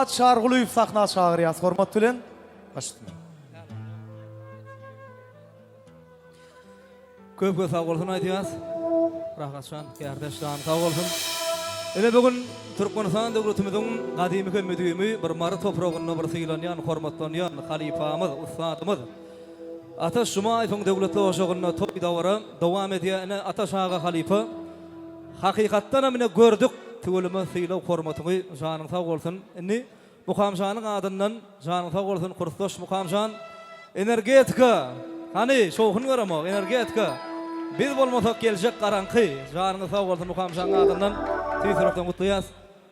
Kuvat Şarguluyev sahna çağırıyaz. Hormat bilen. Başlayalım. Köp sağ olsun aytýas. Rahmatşan, kardeşlerim sağ olsun. Ele bugün Türkmenistan döwletimiziň gadymy kömedimi bir mary topragyny bir sylanýan, hormatlanýan halifamyz, ustadymyz. Ata Şumayfyň döwletli oşagyna toy dawra dowam edýän Ata Şaga halifa hakykatdan mene gördük. Tüwelime sylaw hormatyny janyň sağ bolsun. Inni Mukamjanyň adyndan janyň sağ bolsun Kurstoş Mukamjan energetika. Hani şoğun göremek energetika. Biz bolmasak geljek garanky. Janyň sağ bolsun Mukamjanyň adyndan tüýsürekden gutlaýas.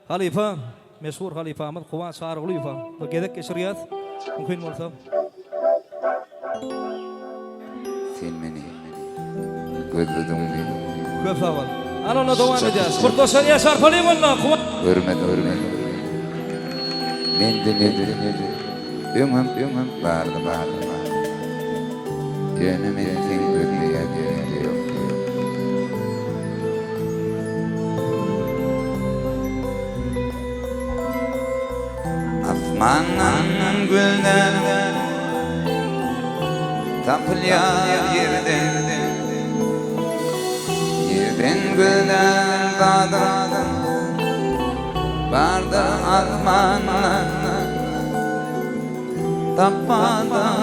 Halifa, meşhur halifamyz Kuvat Şarguluyew. Bu gedek geçirýäs. Mümkin bolsa. Sen meni gözledin beni. Köp sağ ol. Anona dowam edýäs. Kurtoşa ýaşar polygonna Kuvat. Hürmet. Mende nedir? Öňüm bardy. Ýöne sen gözleýän ýerinde ýok. Asmandan gülden tapılýar yerden gülden dağdan bardı asmandan tapmadılar.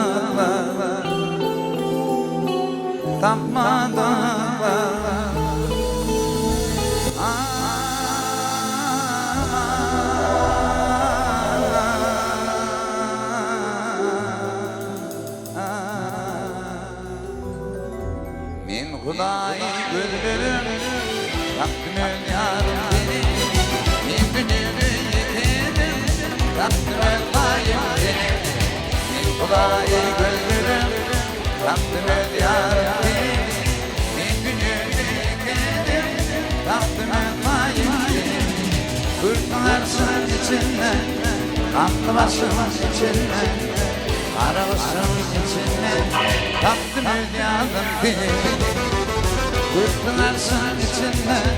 Men Hudaý gözlerim taktım yarım seni. Men dünýäde ýetedim taktım layym seni. Men Hudaý gözlerim taktım yarım seni. Men dünýäde ýetedim taktım layym seni. Kurtularsın içinden, aklı başımın içinden, arabasın içinden taktım yarım seni. Kurtularsın içinden,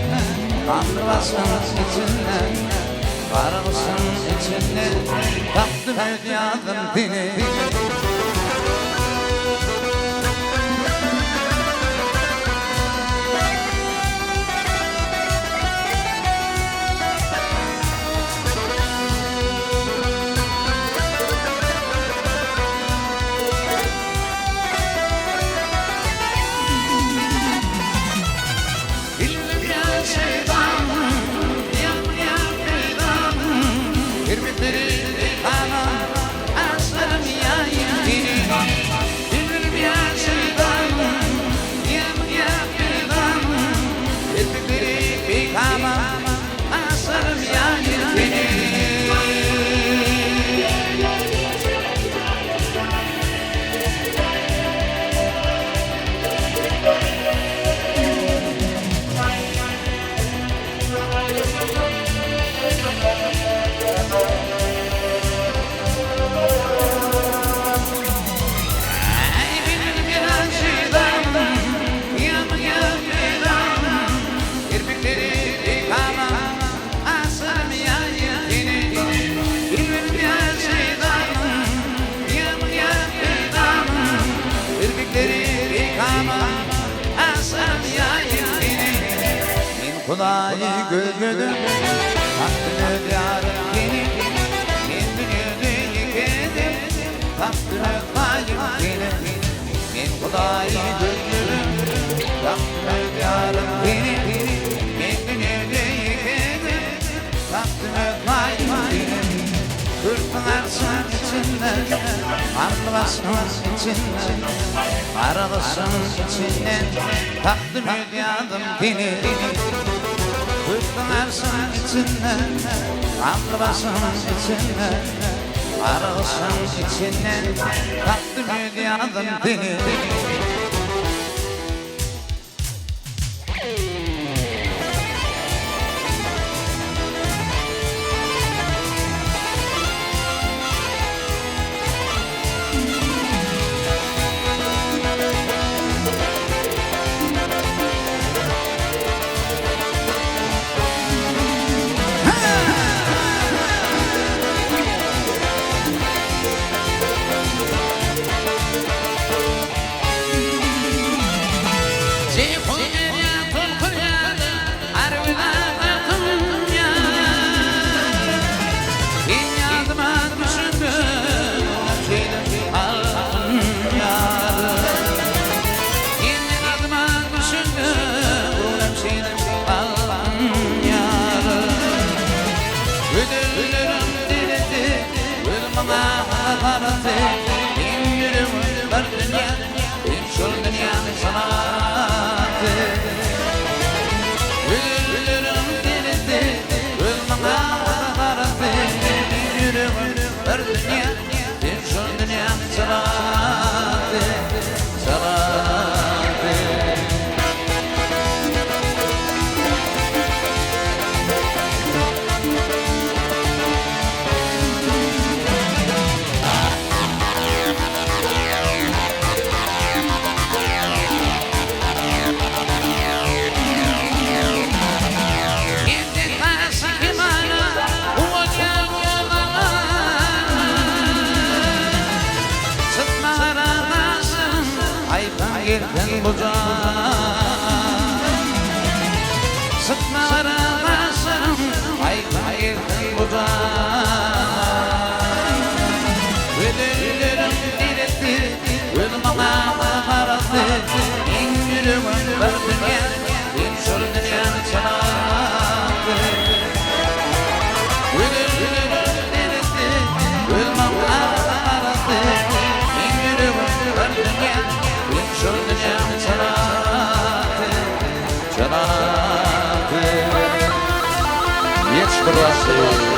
aklı başımın içinden, arabasın içinden taktım yarım seni. Hudaý gözledim, taktım yarım seni. Men dünýäde ýetedim, taktım layym seni. Men Hudaý gözledim, taktım yarım seni. Men dünýäde ýetedim, taktım layym seni. Kurtularsın içinden, aklı başımın içinden, arabasın içinden taktım yarım seni. Kurtularsın içinden, aklı başımın içinden, arabasın içinden taktım yarım seni. bana karası bin yürüm bir dünya bin şol dünyanın sanatı Ölürüm delisi öl bana karası bin yürüm bir dünya bin şol dünyanın sanatı sanatı Gelden buza Sıkma aramasın Ayıp gelden buza Ölürüm diretti Ölmana parası İn yürümün bir dünya İn şol dünyanın sanatı Ölürüm diretti Ölmana parası İn yürümün bir dünya şol dünyanın sanatı, sanatı Geç burası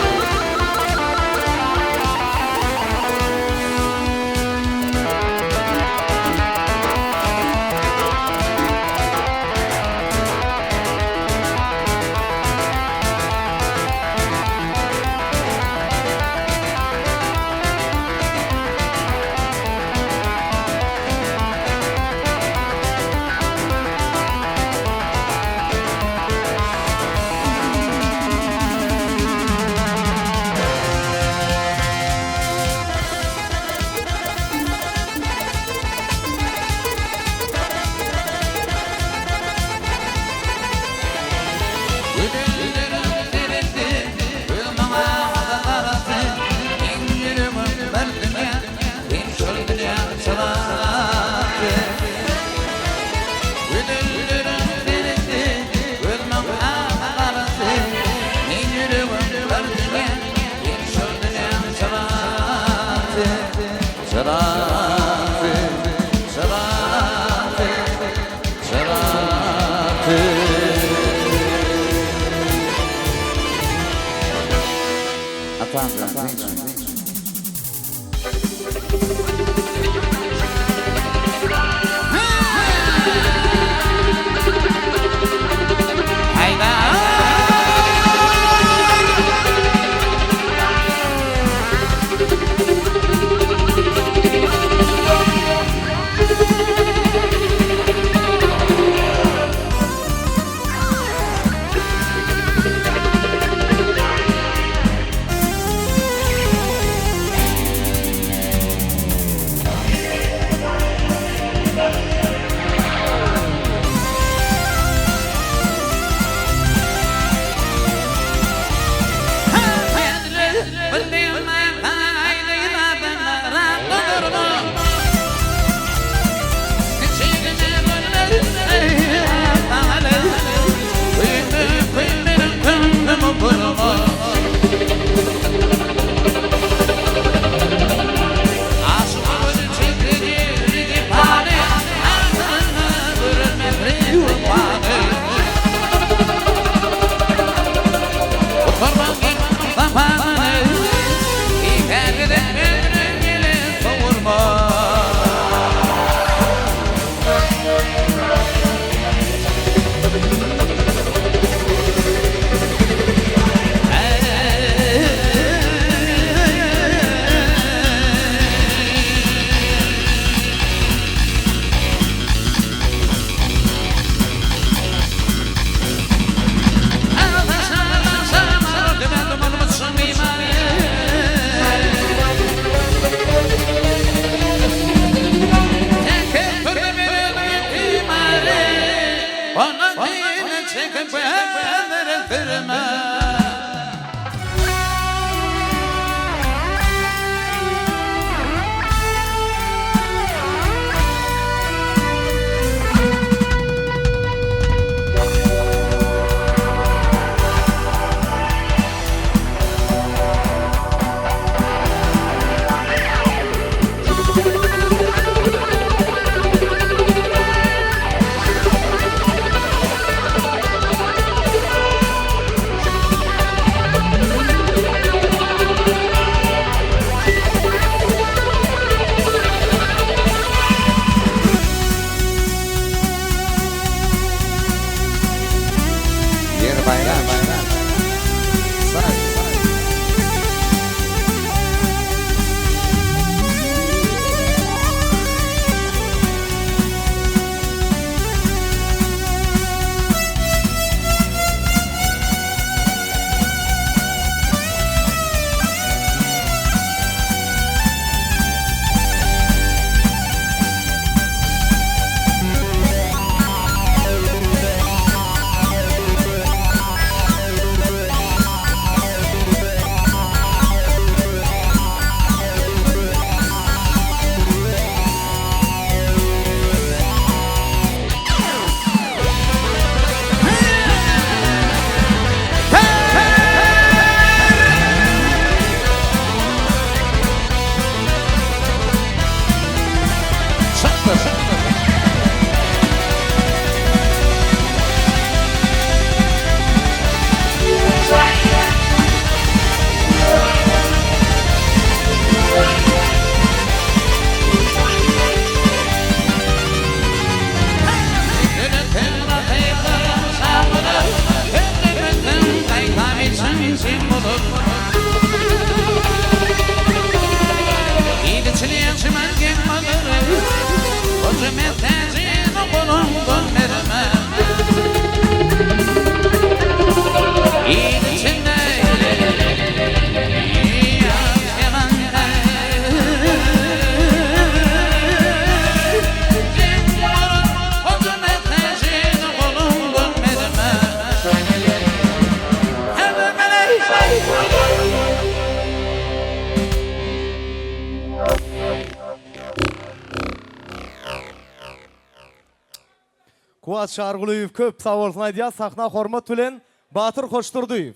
Kuat Şarguluyev köp sağ olsun aydiya. Sahna hormat bilen Batır Koşturduyev.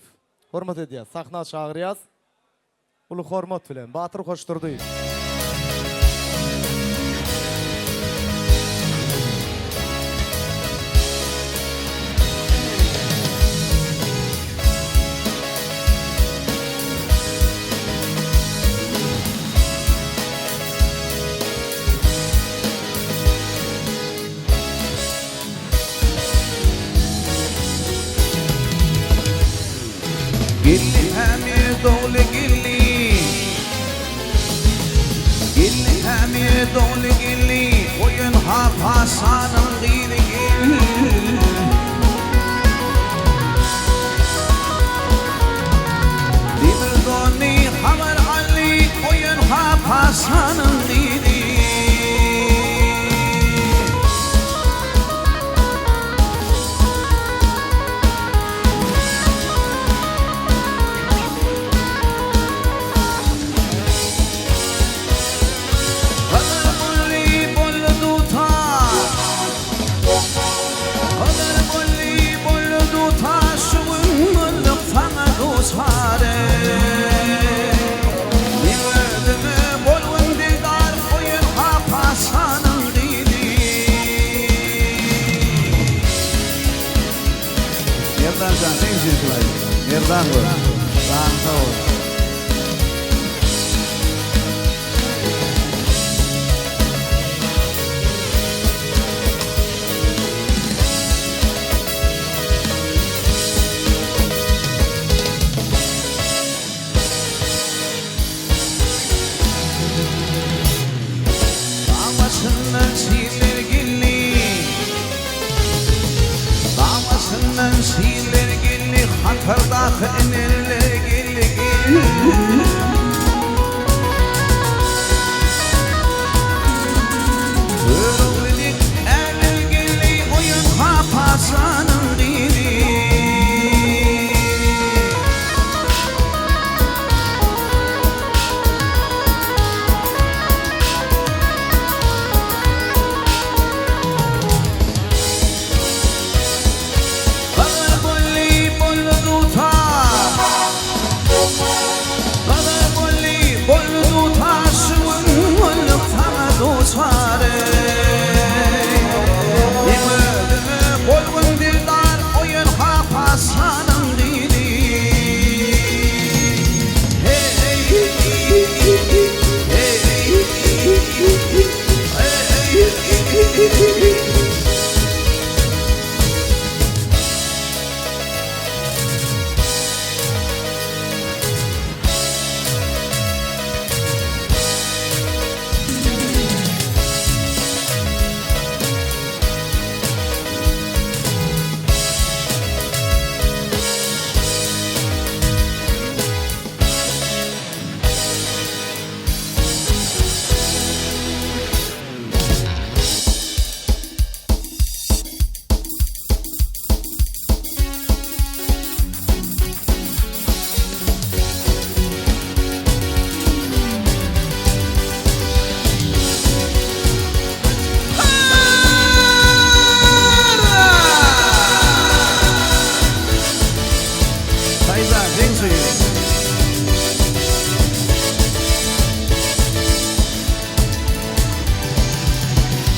Hormat ediya. Sahna çağırıyaz. Ulu hormat bilen Batır Koşturduyev. Gilli hemi doğlu gilli Gilli hemi doğlu gilli Oyun hapasanın gili gilli Dimir doni hamar alli Oyun hapasanın gili Nereden bu? Sağ ol. Damasından şiirler gilli Damasından şiirler gilli Hatırdak enerler gilli gilli Örgüdük ener gilli Oyun hapasanın gilli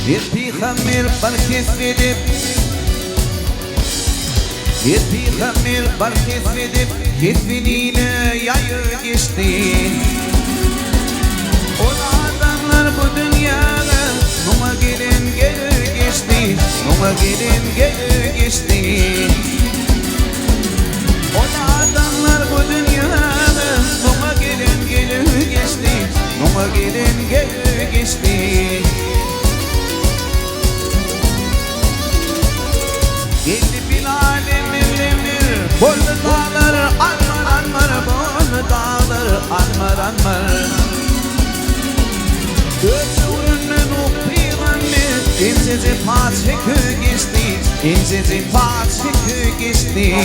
Yetti hamir barkes edip Yetti hamir barkes edip Ketvinine yayı geçti Ola adamlar bu dünyada Numa gelin gelir geçti Numa gelin gelir geçti Ola adamlar bu dünyada Numa gelin gelir geçti Numa gelin gelir geçti Geldi bil alem evlenir Bollu dağlar anmar anmar Bollu dağlar anmar anmar Gözüründen o peygamber İnceci paçıkı geçti İnceci paçıkı geçti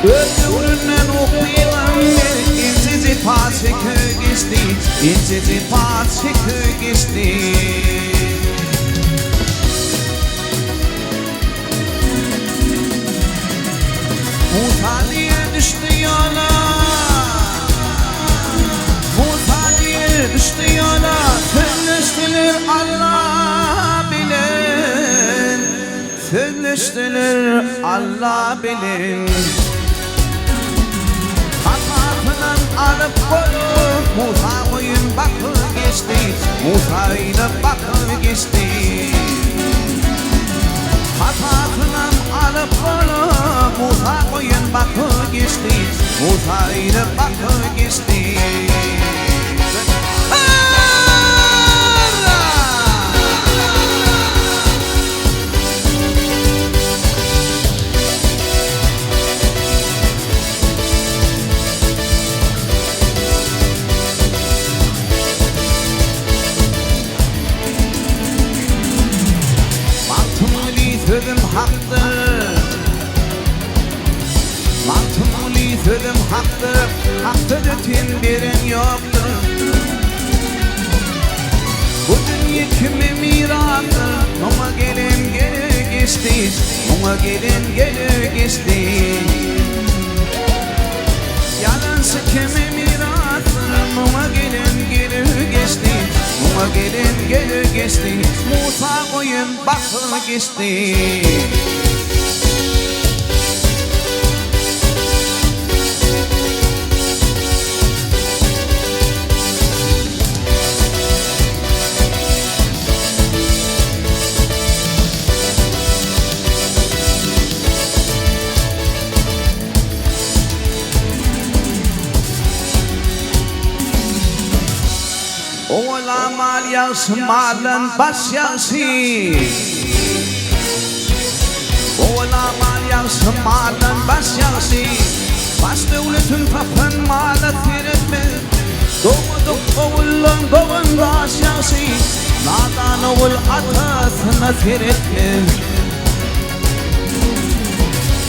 Gözüründen o peygamber İnceci paçıkı geçti İnceci paçıkı geçti düştü yola sözleştiler Allah bilen sözleştiler Allah bilen hatasından alıp koyup Musa koyun bakı geçti Musa ile bakı geçti hatasından alıp koyup Musa koyun bakı geçti Musa ile bakı geçti Sözüm haktır Mahtumuli sözüm haktır Haktır ötün birin yoktur Bu dünya kime mirastır Ona gelin gelir geçti Ona gelin gelir geçti Yalansı kime mirastır Ona gelin gelir geçti Ona gelin gelir geçti Musa koyun bakır geçti Ola mal yağsın malın baş yağsın Ola mal yağsın malın baş yağsın Baş devletin tapın malı tiretme Doğmadık oğulun doğun baş yağsın Nadan oğul atasını tiretme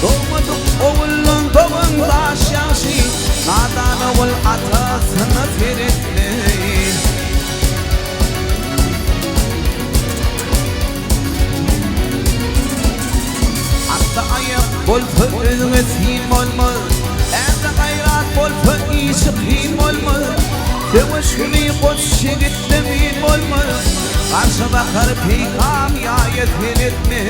Doğmadık oğulun doğun baş yağsın Nadan oğul atasını tiretme Bol fıkrını sim olmaz Evde gayrat bol fıkrı sıkıyım olmaz Demişkini boş şegit demeyim olmaz Karşı bakar peykam yayet etme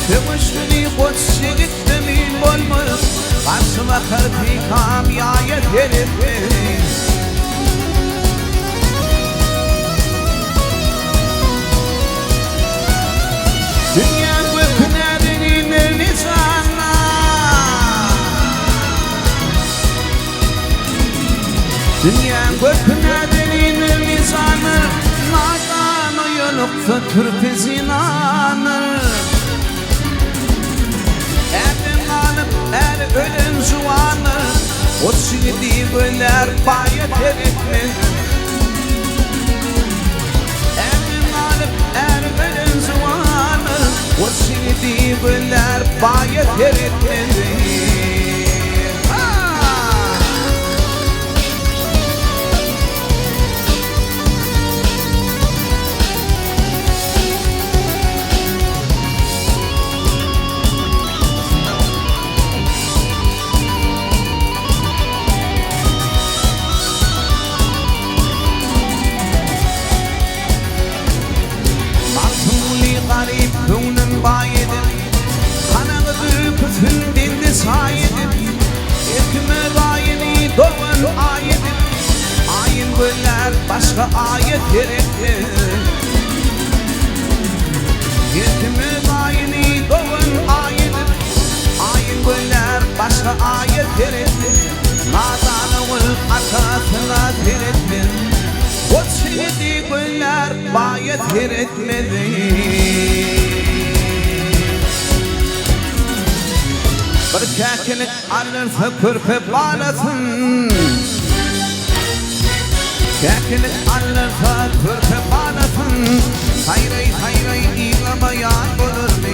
Demişkini boş şegit demeyim olmaz Karşı bakar peykam yayet etme Dünya göklerinin nizamına Dünya göklerinin nizamı Nadanı yolukta türpe zinanı Erden alıp er ölen zuvanı O çiğdi göller bayet etme Erden alıp er ölen zuvanı O çiğdi göller bayet etme Garip gönlüm bayedim Kanağıdı pütün dindi sayedim Ekme bayini doğan ayedim Ayin göller başka ayet gerekli Ekme bayini doğan ayedim Ayin göller başka ayet gerekli Nadanıvıl atasına gerekli O çiğdi göller bayet etmedi Bir kekilik alırsa körpe bağlasın Kekilik alırsa körpe bağlasın Hayray hayray İlamayan olur mu?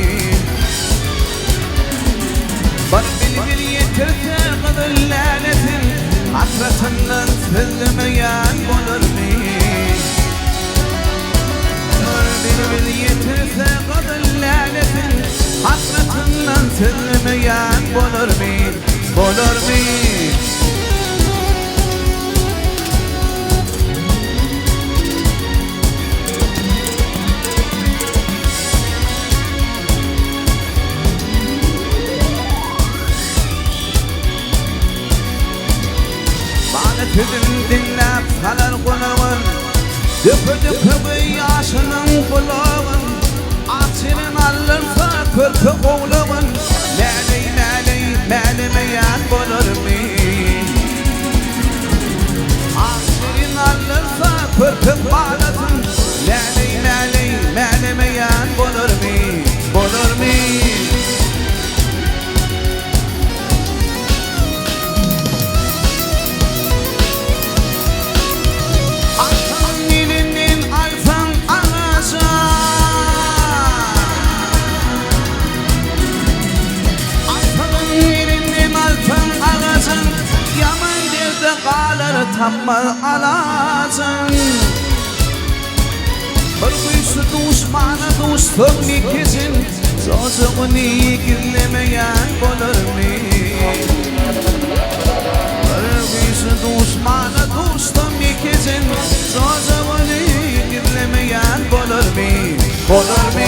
Bir yetirse kıdır lanetin Hasretinden sızlamayan olur mu? Bir yetirse kıdır lanetin Hasretinden sızlamayan olur mu? Olur mu? tüdüm dinlep kalar kulağın Düpü düpü yaşının kulağın Atının alırsa körpü oğlağın Meleği meleği melemeyen bulur mi? Atının alırsa körpü bağlasın Meleği meleği melemeyen bulur mi? Bulur mi? Tammal alazın Bir kuysu düşmana dostum ikizin Zozuğunu girlemeyen bulur mi? Bir kuysu düşmana dostum ikizin Zozuğunu girlemeyen bulur mi? Bulur mi?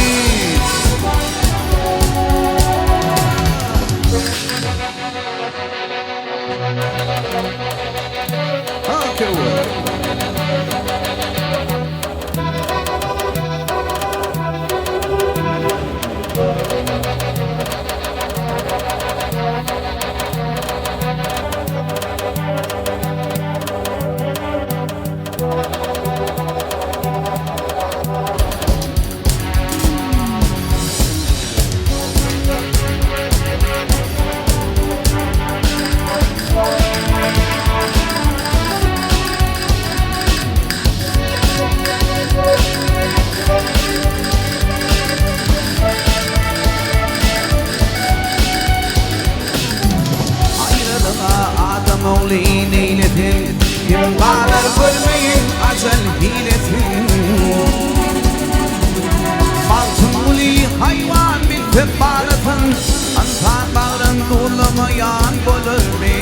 Kim bağlar görmeyin acel hiletin Maltumuli hayvan bilip bağlatın Antan bağrın dolamayan bulur mi?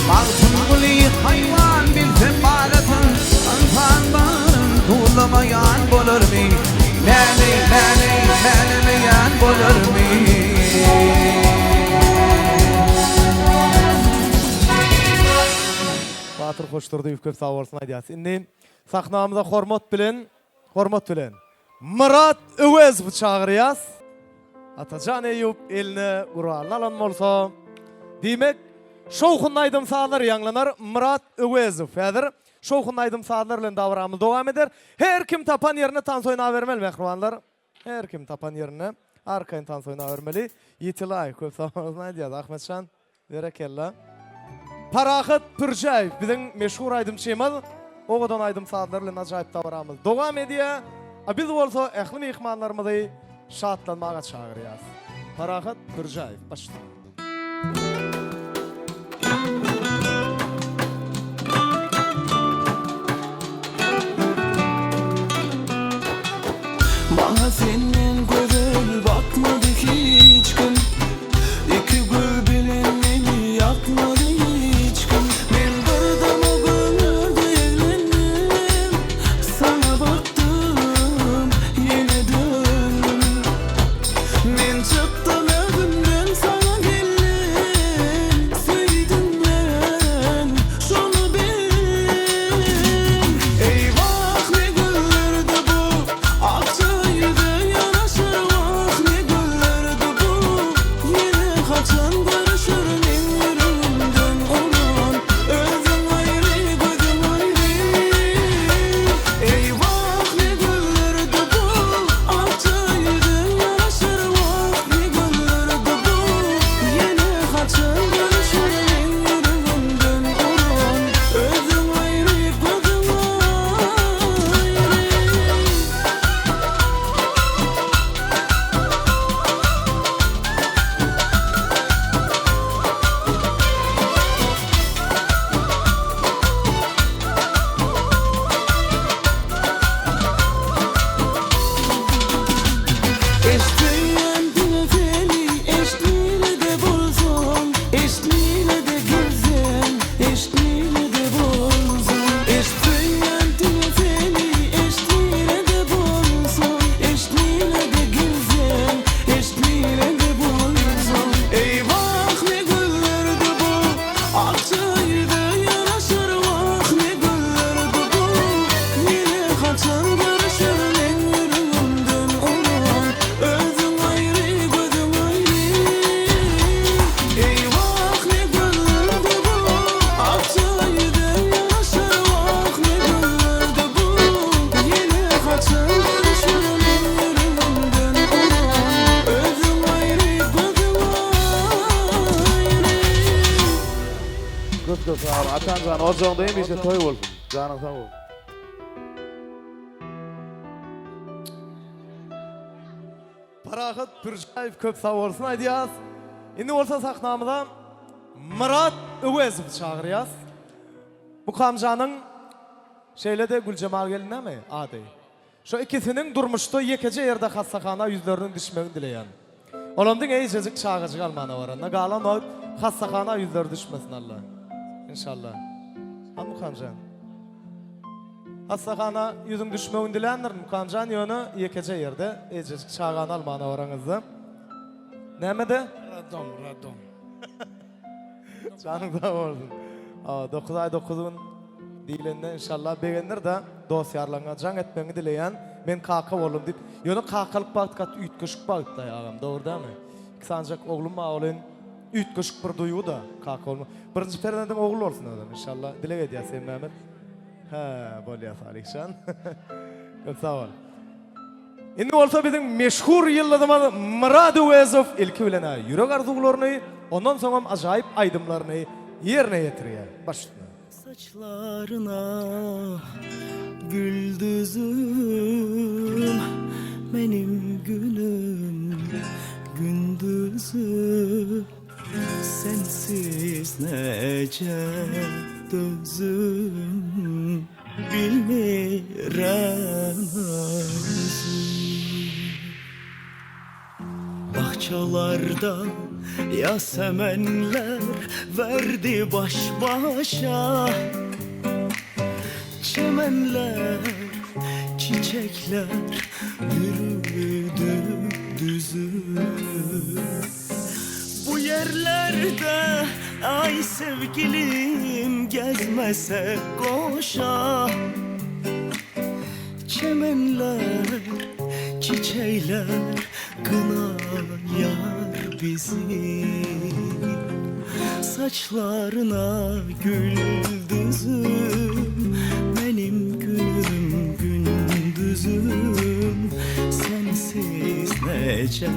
Maltumuli hayvan bilip bağlatın Antan bağrın dolamayan bulur mi? Mele mele melemeyen bulur mi? Batır Hoşturduyev köp sağ olsun aýdýas. Indi sahnamyza hormat bilen Murat Öwezov çagyrýas. Atajan Eýüp elini guralna alan bolsa, demek şowhun aýdym saatlar ýanglanar Murat Öwezov. Häzir şowhun aýdym saatlar bilen dowramyz dowam eder. Her kim tapan ýerine tans oýna bermeli mehribanlar. Her kim tapan ýerine arkaýyn tans oýna bermeli. Ýetilay köp sağ olsun aýdýas. Ahmetşan berekella. Parahat Pürjaev bizim meşhur aydımçıyımız. Oğudan aydım saatlarıyla acayip davranımız. Dowam edýär. Biz bolsa ähli mehmanlarymyzy şatlanmaga çagyrýas. Parahat Pürjaev başlayalım. Bana senin gözel bakmadı hiç gün İki göbelin beni yakmadı hiç gün Ben durdum o gönülde evlendim Sana baktım yine döndüm Ben çıktım evimden sana geldim Köp köp sağ ol. Atan can ocağındayım işte toy olsun. Canın sağ ol. Parahat Pürşayev köp sağ olsun aydiyaz. Indi olsa sahnamıza Murat Öwezov çağırıyaz. Bu kamjanın şeyle de Gülcemal geline mi adı? Şu ikisinin durmuştu yekece yerde hastakhana yüzlerinin düşmegini dileyen. Olamdın eycecik çağırıcı kalmana varanda. Galan o hastakhana yüzleri düşmesin Allah. İnşallah. Ha Mukamcan. Hastakhana yüzün düşmegini dileyenler Mukamcan yönü yekece yerde eycecik çağıran almana varanızdı. Nemede? Radom. Canım da olsun. 9 ay 9'un dilinde inşallah beğenir de dosyarlarına can etmeni dileyen ben kaka oğlum deyip yönü kakalık bağıt kat ütköşük bağıt da yağım doğru değil mi? Sancak oğlum oğlun ütköşük bir duyuğu da kaka olma. Birinci Ferdinand'ın oğlu olsun adam inşallah. Dile ediyor Sayın Mehmet. He böyle yasarik şan. Çok sağ ol. Şimdi olsa bizim meşhur yılladığımız Murat Öwezov ilki bilene yürek arzularını ondan sonra acayip aydımlarını yerine getiriyor. Başüstüne. Saçlarına güldüzüm benim gülüm gündüzüm sensiz nece dözüm bilmirəm özüm. Bahçalarda yasemenler verdi baş başa, çemenler, çiçekler yürüdü düzü. Bu yerlerde ay sevgilim gezmese koşa, çemenler, çiçekler kınayar bizi. Saçlarına güldüzüm benim gülüm gündüzüm sensiz nece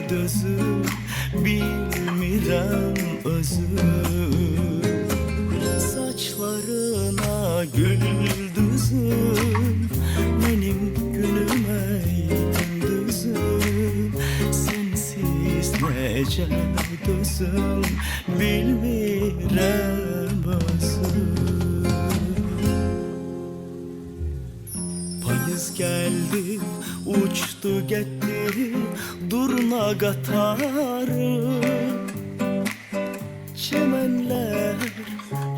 dözüm bilmirəm özüm. Saçlarına güldüzüm benim gülüm ey gündüzüm sensiz nece dözüm bilmirəm özüm. Payız geldi uçtu gitti durna katarı, çemenler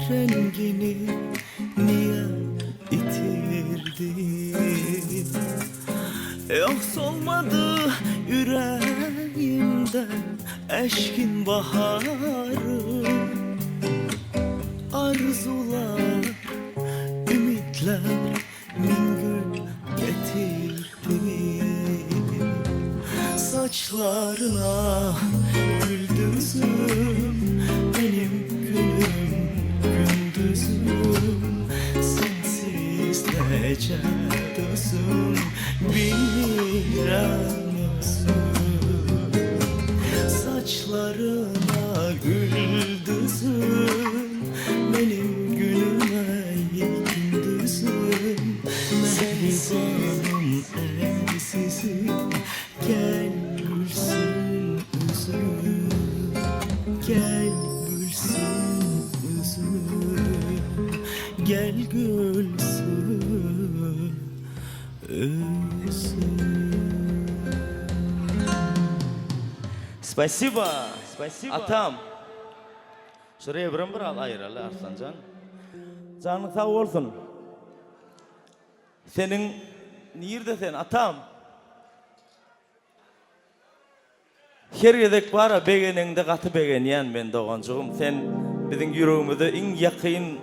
rengini niye itirdi? Yok solmadı yüreğimde eşkin baharı, arzular, ümitler min gün getirdi. Saçlarına güldüzüm benim gülüm gündüzüm sensiz nece dözüm bilmirəm özüm. Saçlarına güldüzüm benim gülüm ey gündüzüm mehribanım elsizim gel gülsün üzüm, gel gülsün üzüm, gel gülsün üzüm. Спасибо, спасибо. Atam. Şuraya bir al ayıralı Arslancan. Canın sağ olsun. Senin nerede sen atam? Her yedek bara begeninde katı begeniyen ben doğancığım. Sen bizim yüreğimizde en yakın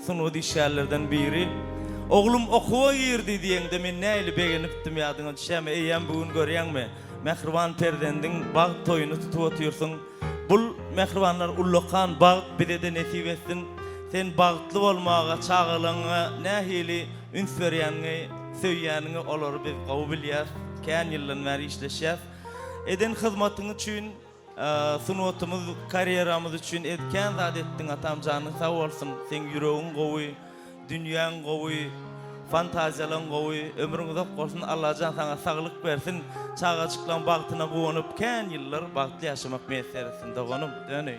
sunu dişlerden biri. Oğlum okuğa girdi diyende men neyle begeniptim yadına düşeme. Eyyem bugün görüyen mi? Mehriban Perdendin bağ toyunu tutup otuyorsun. Bul mehribanlar ullokan bağ bize de nesip etsin. Sen bağıtlı olmağa, çağılığına, nehili, üns veryenini, söyyenini olur biz kabul yaz. Kən yılın veri işleşyaz. Eden hizmetin için sunutumuz, karyeramız üçün etken zat ettin atam canın sağ olsun. Sen yüreğin gowy, dünýäň gowy, fantaziyalan gowy, ömrüň uzak bolsun. Allah can sana saglyk bersin. Çağa çyklan bagtyna gowunyp kän ýyllar bagtly ýaşamak meselesinde dogonum dönüy.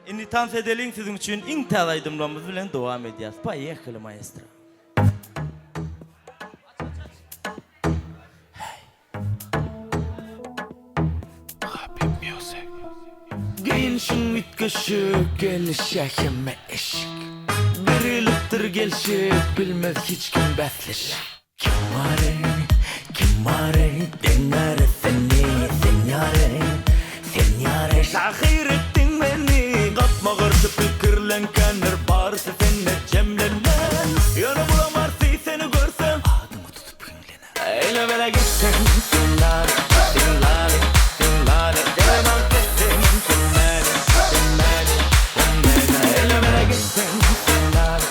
Indi tans edelim sizin için iň täze aýdymlarymyz bilen dowam edýäs. Poехали, maestro. Gençin bitkaşı gelişekime eşik Biriliptir gelişik bilmez hiç kim besleşik Kim var ey denare seni Senyare Şahirettin beni Kapma karşı fikirlenkenler Barsı senne cemlenmen Yana bulamazsın seni görsem Adımı tutup ünlenen Eyle bele gitsen Sinlale Devam etsin Sinlale Eyle bele gitsen Sinlale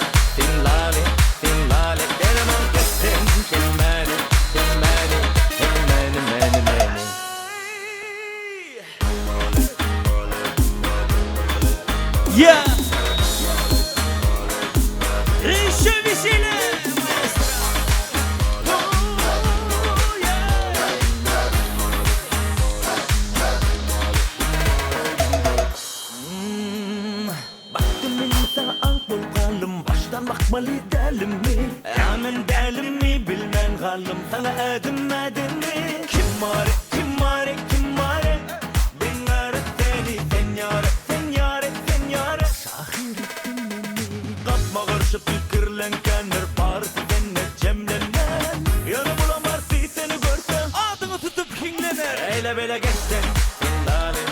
Devam etsin Sinlale Yeah! Rişe visile! Baktım insana akıl kalım Baştan bakmalı delim mi? Amen delim mi? Bilmen kalım Sana edim mi? Kim var? Dinler seni Senyare Şahirettin beni Kapma karşı fikirlenkenler Barsı senne cemlenmen Yanı bulamazsın seni görsem Adını tutup kinlenir Eyle bele geçsen Sinlale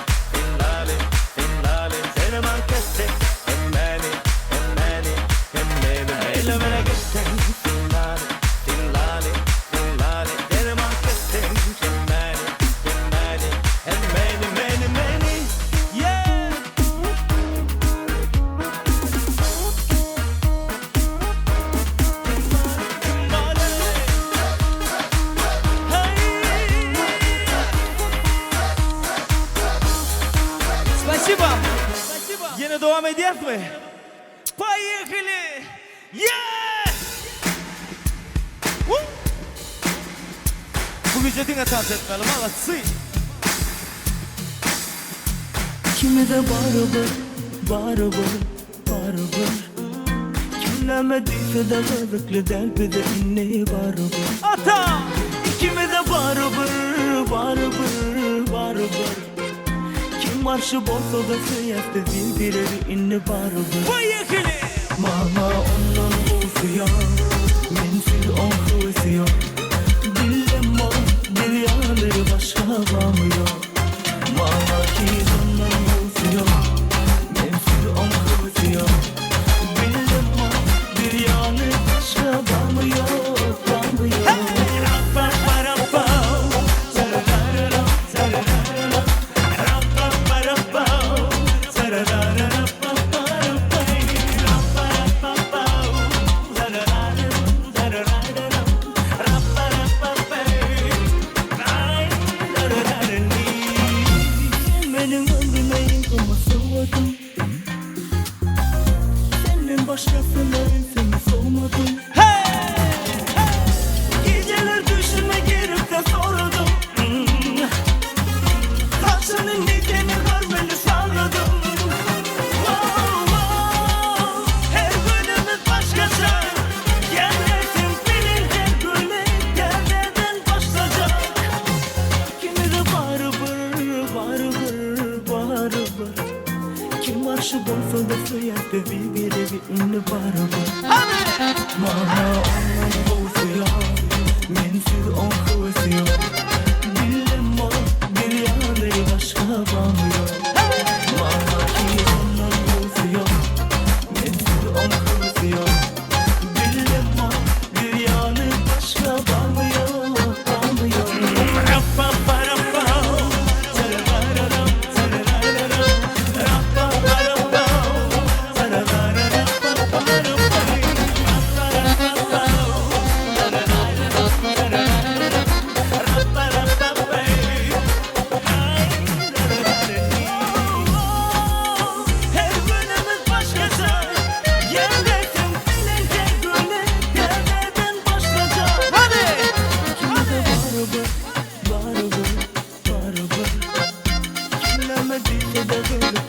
Seni mankeste Emmeni Eyle bele geçsen Sinlale Seni mankeste Emmeni Yeah! Спасибо! Yine devam edeceğiz mi? Поехали! Yeah! Bu gece dine dans etmeli, молодцы! Kimi de barbar Kimlemediyse de rızıklı delpide inni barbar Ata! Kimi de barbar Kim marşı bolsa da sıyastı zildileri inni barbar Поехали! Mama onun usuyor Mensil on kuvvesiyor Bildim o bir yanları başka bağmıyor Mama ki onun usuyor Mensil on kuvvesiyor Bildim o bir yanı başka bağmıyor Benim ömrüme yıkılma soğudum Senin başkasına seni soğumadım Geceler düşüme girip de sordum Saçının dikeni görmeni sanladım Her günümüz başkaca Gelmesin bilince güne gelmeden başlayacak Kimi de barbar Kim marşı bolsa da sıyastı bir ünlü barbar Mama onun bozuyor Mensiz on kuvvesiyor Bildim o bir yanları başka bağmıyor Mama ki onun bozuyor Mensiz on kuvvesiyor Bildim o bir yanı başka bağmıyor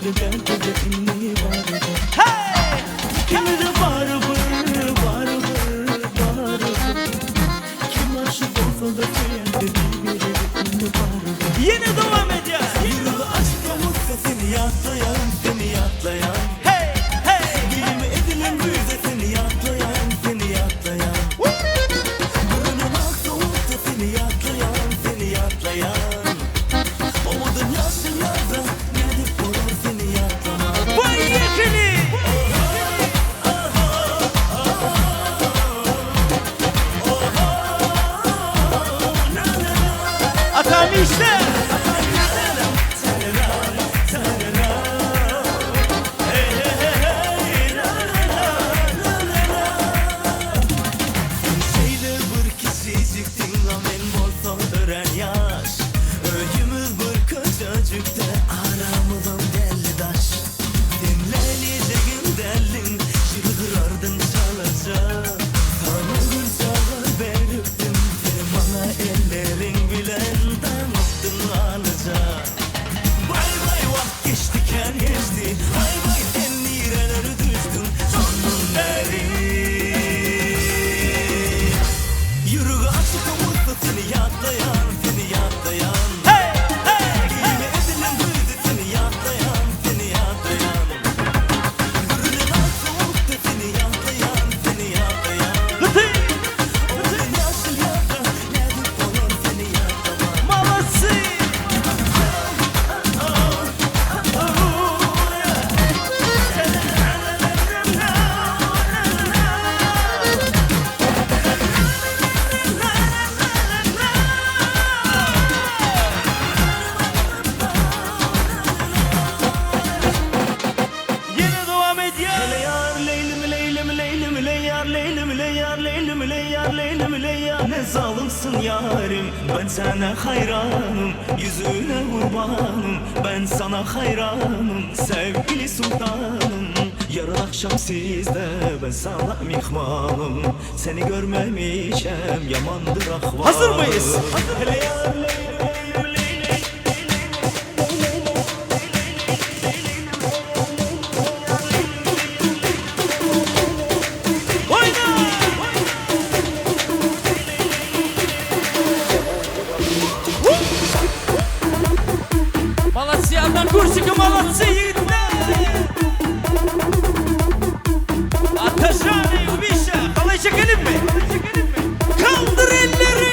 gece dertede inni vardı. Hey! Kimi de barıbır, barıbır, barıbır. Kim aşık olsa da söyledi biri inni barıbır. Yine devam ediyor. Yürü aşkta mutlu seni yatlayan, seni yatlayan. Hey! Hey! Gelimi edilen büyüze seni yatlayan, seni yatlayan. Burunun aksa mutlu seni yatlayan, seni yatlayan. Umudun yaşlılarda nedir olur seni yatlaman. Vay yakını! Atam işte! Şeyle bir kişiciktin amen bolsa ören yaş. Öykümüz bir kıcacıkta aramızın deli daş. Dinleyeceğim delin şırgırardın çalacak. Sana bir çağır veriptim seni bana ellerin bilen damıttın alacak. Vay vay vak geçtiken geçti. Vay vay sen nerelere düştün sonun derin. Yürü açık umutla seni yatlayan, seni yatlayan. Hey hey! Gelime edilen büyüdü seni yatlayan, seni yatlayan. Yürünün aksa umutla seni yatlayan, seni yatlayan. Umudun yaşlılarda nedir olur seni yatlaman. Maması! Yine devam ediyor. Hele yar leylim leylim leylim leyyar leylim leyyar leylim leyyar leylim leyyar. Ne zalimsin yarim ben sana hayranım. Yüzüne kurbanım ben sana hayranım. Sevgili sultanım yarın akşam sizde ben sana mihmanım. Seni görmemişem yamandır ahvalım. Hazır mıyız? Hele yar leylim leylim leylim. Молодцы, однокурсники, молодцы, Ataşan'ı Ubişe, halay çekelim mi? Kaldır elleri!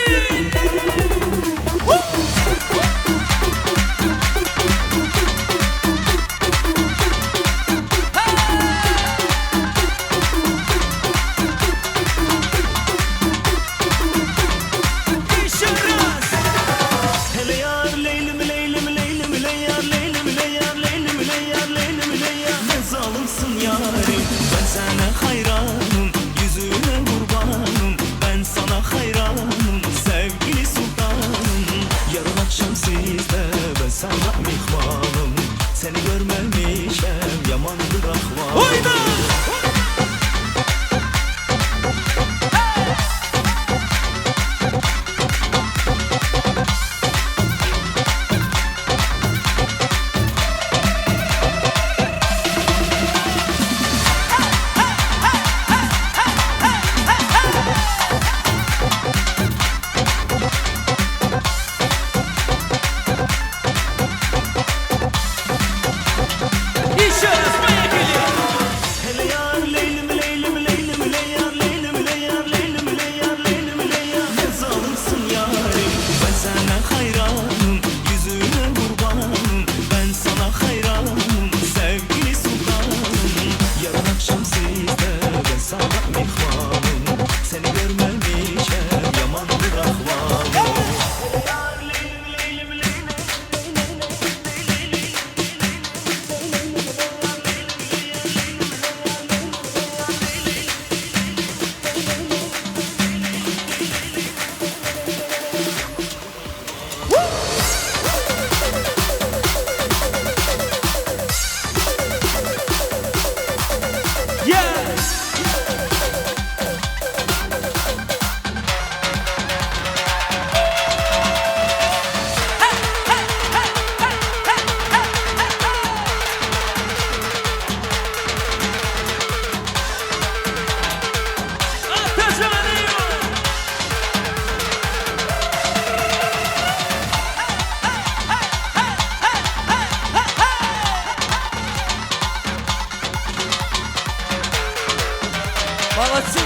Açın